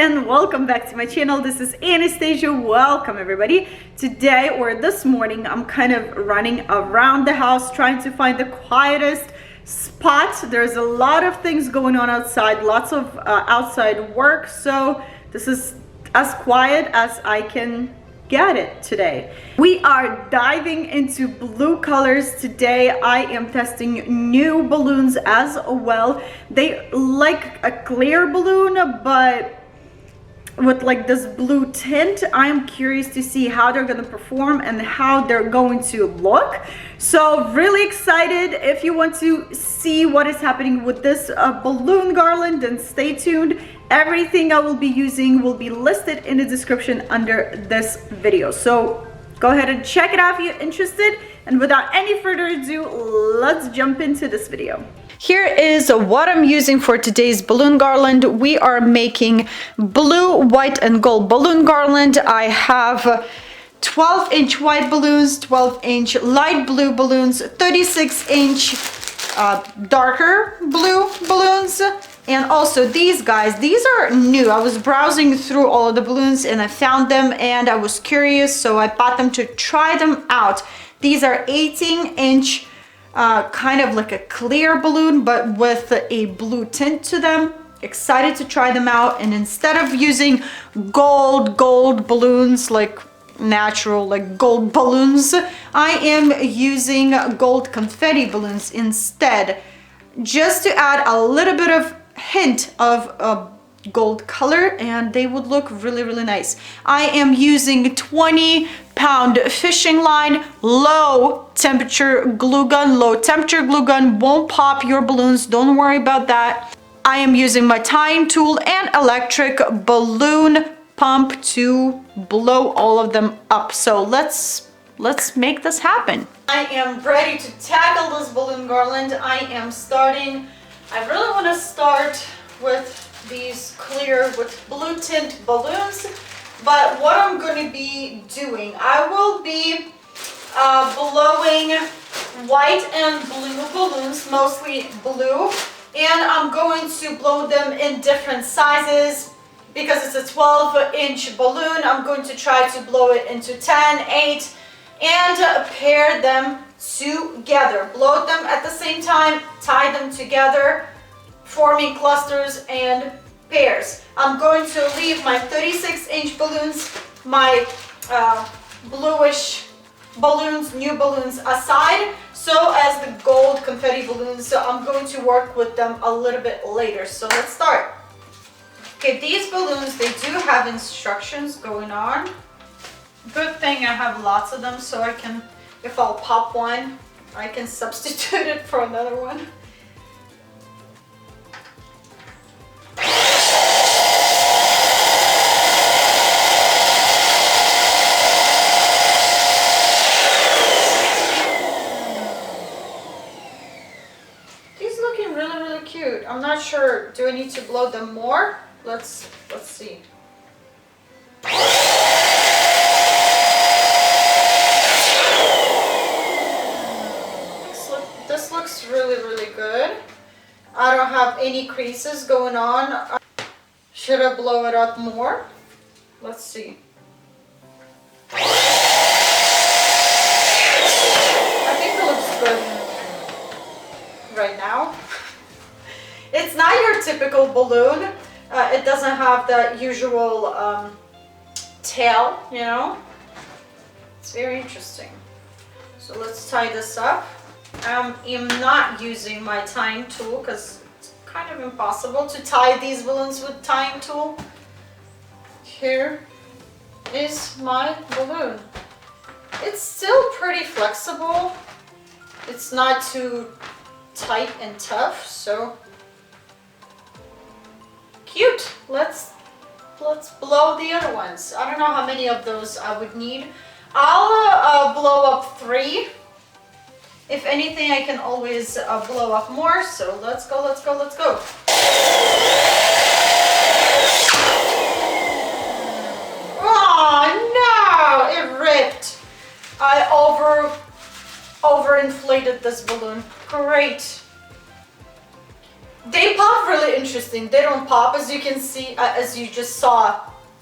and welcome back to my channel. This is Anastasia. Welcome everybody. Today or this morning I'm kind of running around the house trying to find the quietest spot. There's a lot of things going on outside, lots of outside work, so this is as quiet as I can get it today. We are diving into blue colors today. I am testing new balloons as well. They like a clear balloon but with like this blue tint. I'm curious to see how they're going to perform and how they're going to look. So really excited. If you want to see what is happening with this balloon garland, then stay tuned. Everything I will be using will be listed in the description under this video. So go ahead and check it out if you're interested. And without any further ado, let's jump into this video. Here is what I'm using for today's balloon garland. We are making blue, white, and gold balloon garland. I have 12-inch white balloons, 12-inch light blue balloons, 36-inch darker blue balloons, and also these guys. These are new. I was browsing through all of the balloons and I found them and I was curious, so I bought them to try them out. These are 18-inch kind of like a clear balloon but with a blue tint to them. Excited to try them out. And instead of using gold balloons, like natural like gold balloons, I am using gold confetti balloons instead, just to add a little bit of hint of gold color, and they would look really nice. I am using 20-pound fishing line, low temperature glue gun. Low temperature glue gun won't pop your balloons, don't worry about that. I am using my tying tool and electric balloon pump to blow all of them up. So let's make this happen. I am ready to tackle this balloon garland. I really want to start with these clear with blue tint balloons, but what I'm going to be doing, I will be blowing white and blue balloons, mostly blue, and I'm going to blow them in different sizes. Because it's a 12-inch balloon, I'm going to try to blow it into 10, 8, and pair them together. Blow them at the same time, tie them together, forming clusters and pairs. I'm going to leave my 36-inch balloons, my bluish balloons, new balloons aside, so as the gold confetti balloons. So I'm going to work with them a little bit later. So let's start. Okay, these balloons, they do have instructions going on. Good thing I have lots of them, so I can, if I'll pop one, I can substitute it for another one. These looking really cute. I'm not sure, do I need to blow them more? Let's see. This looks really good. I don't have any creases going on. Should I blow it up more? Let's see. I think it looks good right now. It's not your typical balloon. It doesn't have the usual tail, you know. It's very interesting. So let's tie this up. I'm not using my tying tool because it's kind of impossible to tie these balloons with tying tool. Here is my balloon. It's still pretty flexible. It's not too tight and tough, so cute. Let's blow the other ones. I don't know how many of those I would need. I'll blow up 3. If anything, I can always blow up more. So let's go. Oh no, it ripped. I overinflated this balloon. Great. They pop really interesting. They don't pop, as you can see, as you just saw,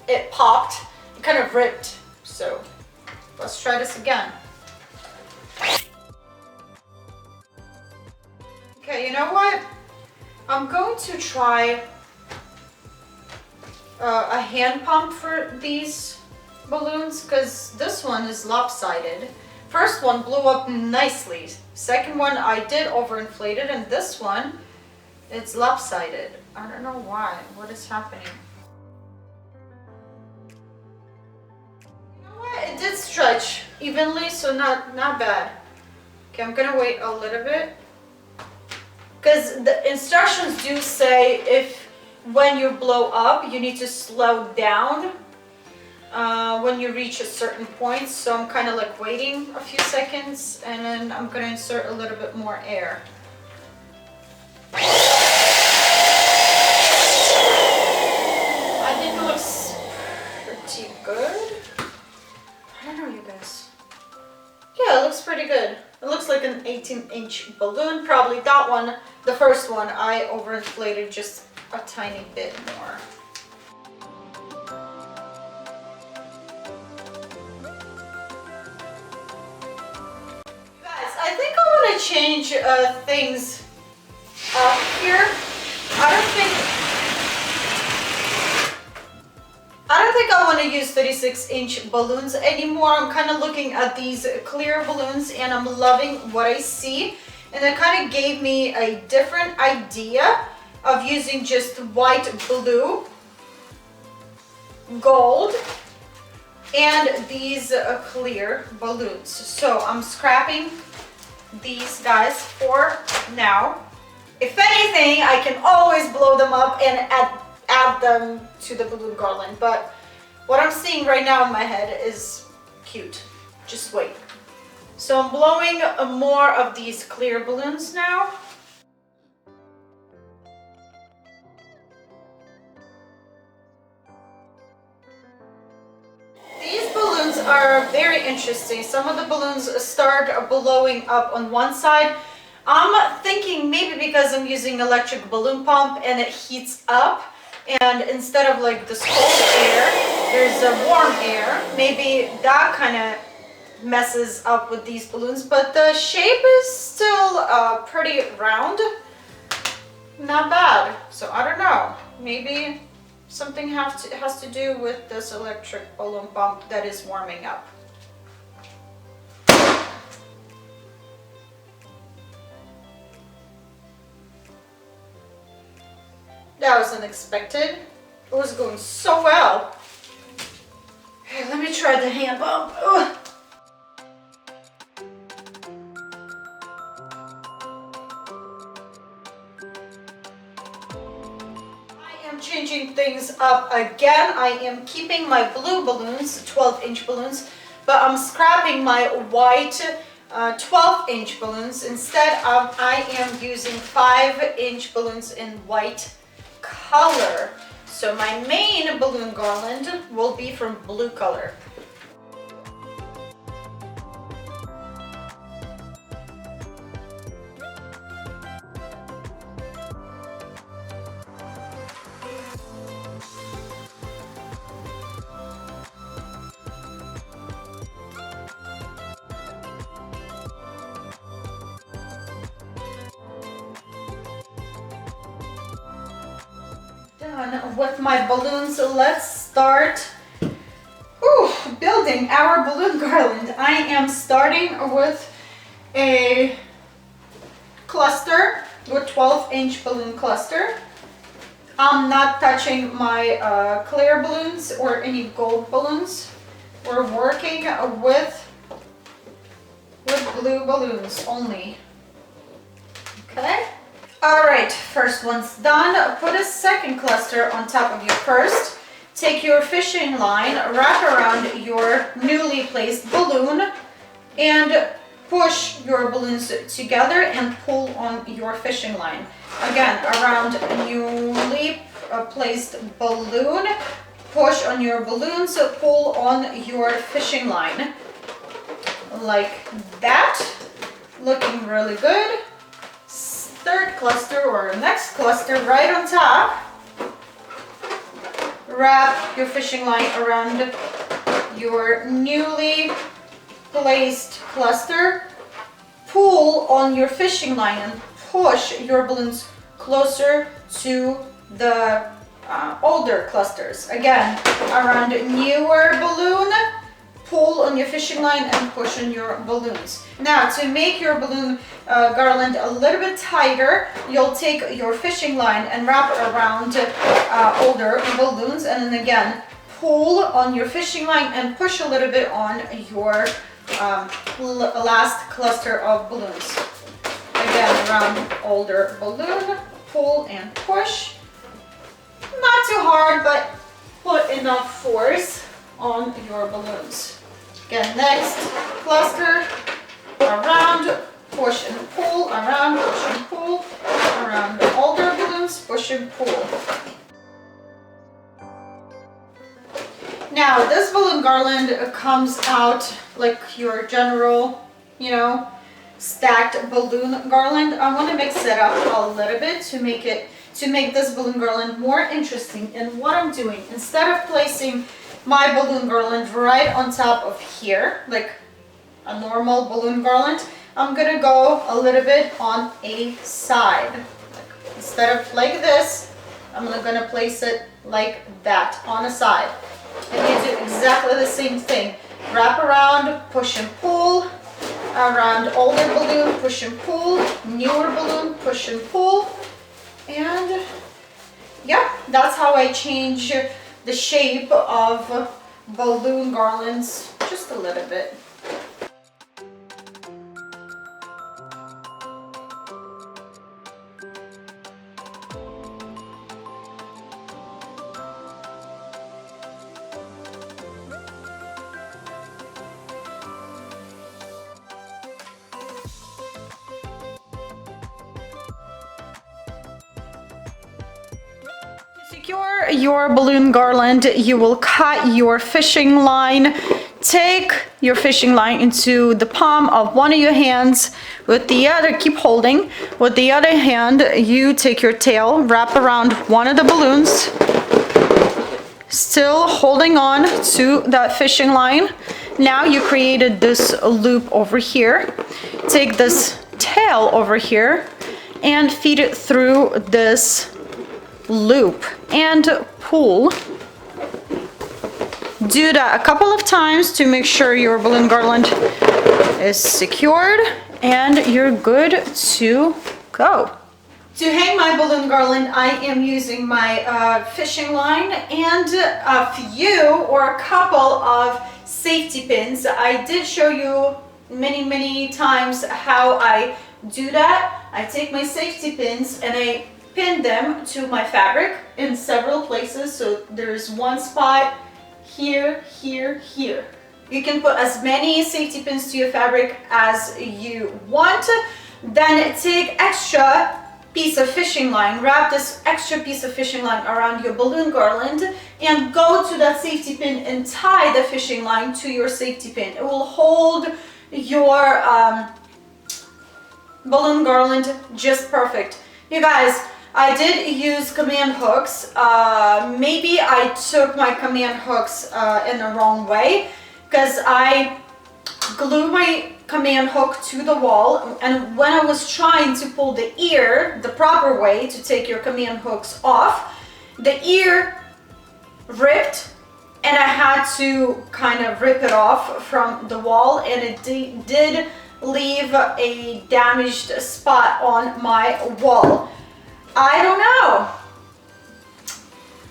it popped. It kind of ripped. So let's try this again. Okay, you know what? I'm going to try a hand pump for these balloons, because this one is lopsided. First one blew up nicely. Second one I did overinflate it, and this one, it's lopsided. I don't know why. What is happening? You know what? It did stretch evenly, so not bad. Okay, I'm gonna wait a little bit, because the instructions do say when you blow up, you need to slow down when you reach a certain point. So I'm kind of like waiting a few seconds, and then I'm gonna insert a little bit more air. I think it looks pretty good. I don't know, you guys. Yeah, it looks pretty good. It looks like an 18-inch balloon. Probably that one, the first one, I overinflated just a tiny bit more. You guys, I think I want to change things up here. I don't think I want to use 36-inch balloons anymore. I'm kind of looking at these clear balloons and I'm loving what I see. And it kind of gave me a different idea of using just white, blue, gold, and these clear balloons. So I'm scrapping these guys for now. If anything, I can always blow them up and add them to the balloon garland, but what I'm seeing right now in my head is cute. Just wait. So I'm blowing more of these clear balloons now. These balloons are very interesting. Some of the balloons start blowing up on one side. I'm thinking maybe because I'm using electric balloon pump and it heats up, and instead of like this cold air, there's a warm air. Maybe that kind of messes up with these balloons, but the shape is still pretty round. Not bad. So I don't know. Maybe something has to do with this electric balloon pump that is warming up. That was unexpected. It was going so well. Hey, let me try the hand pump. Ugh. I am changing things up again. I am keeping my blue balloons, 12-inch balloons, but I'm scrapping my white 12-inch balloons. Instead, I am using 5-inch balloons in white color. So my main balloon garland will be from blue color. Done with my balloons. Let's start building our balloon garland. I am starting with a cluster, with 12-inch balloon cluster. I'm not touching my clear balloons or any gold balloons. We're working with blue balloons only. Okay. All right, first one's done. Put a second cluster on top of your first. Take your fishing line, wrap around your newly placed balloon, and push your balloons together and pull on your fishing line. Again, around a newly placed balloon, push on your balloon, so pull on your fishing line. Like that. Looking really good. third cluster or next cluster right on top. Wrap your fishing line around your newly placed cluster. Pull on your fishing line and push your balloons closer to the older clusters. Again, around a newer balloon, pull on your fishing line and push on your balloons. Now, to make your balloon garland a little bit tighter, you'll take your fishing line and wrap it around older balloons, and then again, pull on your fishing line and push a little bit on your last cluster of balloons. Again, around older balloon, pull and push. Not too hard, but put enough force on your balloons. Again, next cluster, around, push and pull, around, push and pull, around the older balloons, push and pull. Now, this balloon garland comes out like your general, stacked balloon garland. I want to mix it up a little bit to make this balloon garland more interesting. And what I'm doing, instead of placing my balloon garland right on top of here, like a normal balloon garland, I'm gonna go a little bit on a side. Instead of like this, I'm gonna place it like that on a side. And you do exactly the same thing. Wrap around, push and pull, around older balloon, push and pull, newer balloon, push and pull. And yeah, that's how I change the shape of balloon garlands just a little bit. Secure your balloon garland, you will cut your fishing line. Take your fishing line into the palm of one of your hands. With the other, keep holding. With the other hand, you take your tail, wrap around one of the balloons, still holding on to that fishing line. Now you created this loop over here. Take this tail over here and feed it through this loop and pull. Do that a couple of times to make sure your balloon garland is secured and you're good to go. To hang my balloon garland, I am using my fishing line and a few or a couple of safety pins. I did show you many times how I do that. I take my safety pins and I pin them to my fabric in several places. So there's one spot here, here, here. You can put as many safety pins to your fabric as you want. Then take extra piece of fishing line, wrap this extra piece of fishing line around your balloon garland and go to that safety pin and tie the fishing line to your safety pin. It will hold your balloon garland just perfect. You guys, I did use command hooks. Maybe I took my command hooks in the wrong way because I glued my command hook to the wall, and when I was trying to pull the ear the proper way to take your command hooks off, the ear ripped and I had to kind of rip it off from the wall, and it did leave a damaged spot on my wall. I don't know.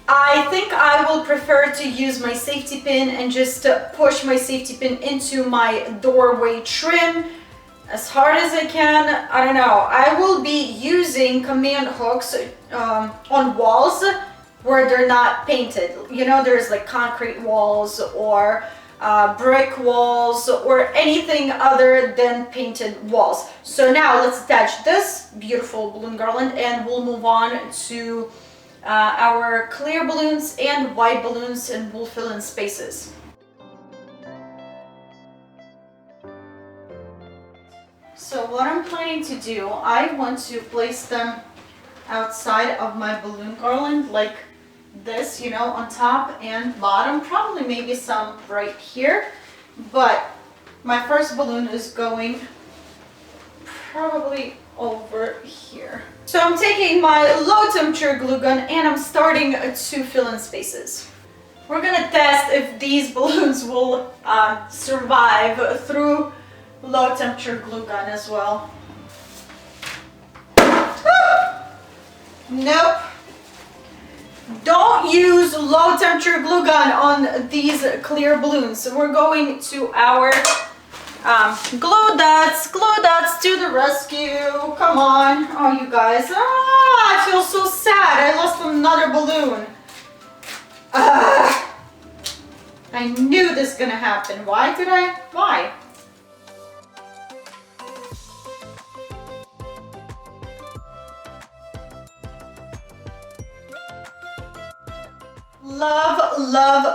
I think I will prefer to use my safety pin and just push my safety pin into my doorway trim as hard as I can. I don't know. I will be using command hooks on walls where they're not painted. You know, there's like concrete walls or brick walls or anything other than painted walls. So now let's attach this beautiful balloon garland and we'll move on to our clear balloons and white balloons, and we'll fill in spaces. So what I'm planning to do, I want to place them outside of my balloon garland like this, you know, on top and bottom, probably maybe some right here, but my first balloon is going probably over here. So I'm taking my low temperature glue gun and I'm starting to fill in spaces. We're gonna test if these balloons will survive through low temperature glue gun as well. Nope. Don't use low temperature glue gun on these clear balloons. So we're going to our glue dots to the rescue. Come on. Oh, you guys. I feel so sad. I lost another balloon. I knew this was gonna happen. Why?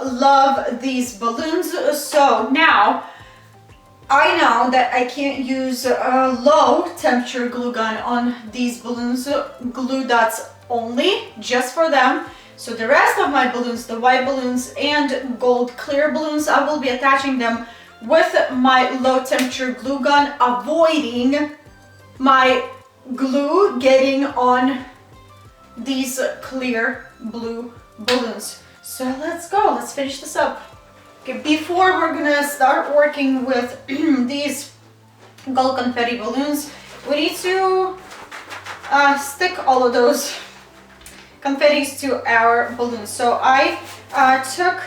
Love these balloons. So now I know that I can't use a low temperature glue gun on these balloons, glue dots only, just for them. So the rest of my balloons, the white balloons and gold clear balloons, I will be attaching them with my low temperature glue gun, avoiding my glue getting on these clear blue balloons. So let's go, let's finish this up. Okay, before we're gonna start working with these gold confetti balloons, we need to stick all of those confettis to our balloons. So I took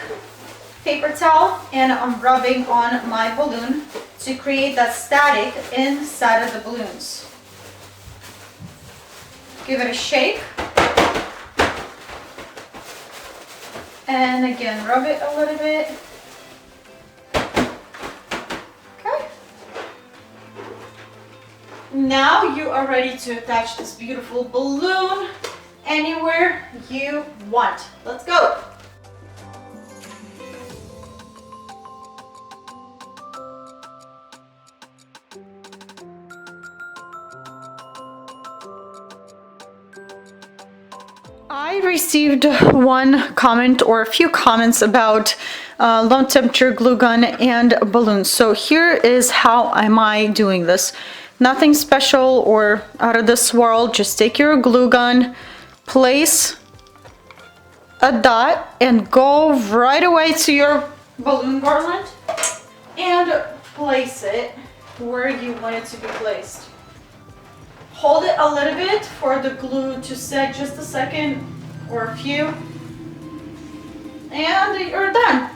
paper towel and I'm rubbing on my balloon to create that static inside of the balloons. Give it a shake. And again, rub it a little bit. Okay. Now you are ready to attach this beautiful balloon anywhere you want. Let's go. I received one comment or a few comments about low temperature glue gun and balloons. So here is how am I doing this. Nothing special or out of this world. Just take your glue gun, place a dot and go right away to your balloon garland and place it where you want it to be placed. Hold it a little bit for the glue to set, just a second or a few, and you're done.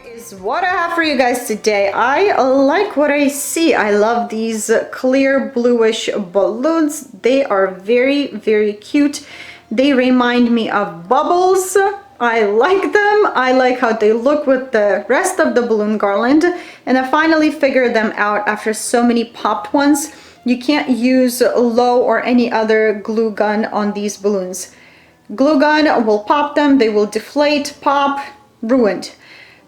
Is what I have for you guys today. I like what I see. I love these clear bluish balloons. They are very, very cute. They remind me of bubbles. I like them. I like how they look with the rest of the balloon garland. And I finally figured them out after so many popped ones. You can't use low or any other glue gun on these balloons. Glue gun will pop them. They will deflate, pop, ruined.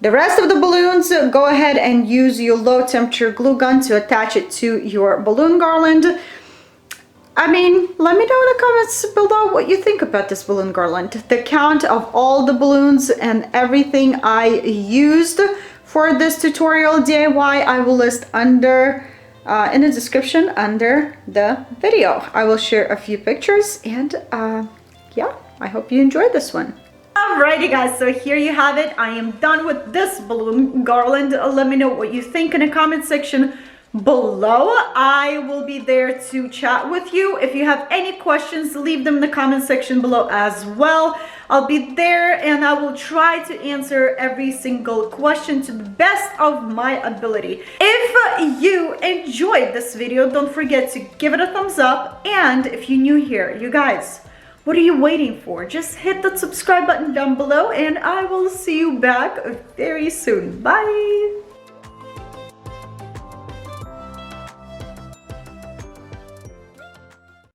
The rest of the balloons, go ahead and use your low temperature glue gun to attach it to your balloon garland. I mean, let me know in the comments below what you think about this balloon garland. The count of all the balloons and everything I used for this tutorial DIY, I will list under in the description under the video. I will share a few pictures and yeah, I hope you enjoyed this one. Alrighty guys, so here you have it. I am done with this balloon garland. Let me know what you think in the comment section below. I will be there to chat with you. If you have any questions, leave them in the comment section below as well. I'll be there and I will try to answer every single question to the best of my ability. If you enjoyed this video, don't forget to give it a thumbs up. And if you're new here, you guys, what are you waiting for? Just hit the subscribe button down below and I will see you back very soon. Bye!